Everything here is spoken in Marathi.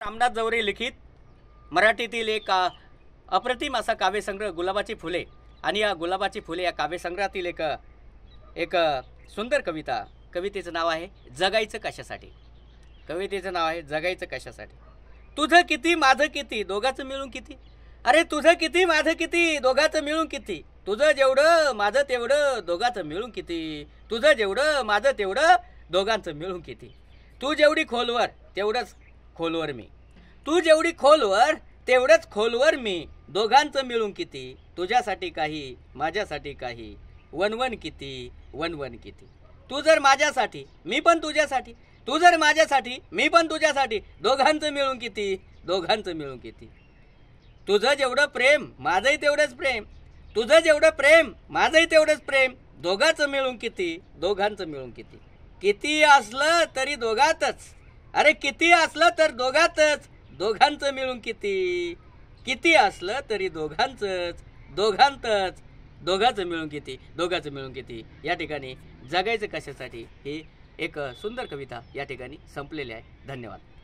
रामनाथ जवरे लिखित मराठीतील एक अप्रतिम असा काव्यसंग्रह गुलाबाची फुले आणि या गुलाबाची फुले या काव्यसंग्रहातील एक सुंदर कवितेचं नाव आहे जगायचं कशासाठी। कवितेचं नाव आहे जगायचं कशासाठी। तुझं किती माझं किती दोघांचं मिळून किती, अरे तुझं किती माझं किती दोघांचं मिळून किती, तुझं जेवढं माझं तेवढं दोघांचं मिळून किती, तुझं जेवढं माझं तेवढं दोघांचं मिळून किती, तू जेवढी खोलवर तेवढंच खोलवर मी, तू जेवढी खोलवर तेवढंच खोलवर मी, दोघांचं मिळून किती, तुझ्यासाठी काही माझ्यासाठी काही, वनवन किती वनवन किती, तू जर माझ्यासाठी मी पण तुझ्यासाठी, तू जर माझ्यासाठी मी पण तुझ्यासाठी, दोघांचं मिळून किती दोघांचं मिळून किती, तुझं जेवढं प्रेम माझंही तेवढंच प्रेम, तुझं जेवढं प्रेम माझंही तेवढंच प्रेम, दोघांचं मिळून किती दोघांचं मिळून किती, किती असलं तरी दोघातच, अरे किती असलं तर दोघातच, दोघांचं मिळून किती, किती असलं तरी दोघांचंच दोघांतच, दोघांचं मिळून किती दोघांचं मिळून किती। या ठिकाणी जगायचं कशासाठी ही एक सुंदर कविता या ठिकाणी संपलेली आहे। धन्यवाद।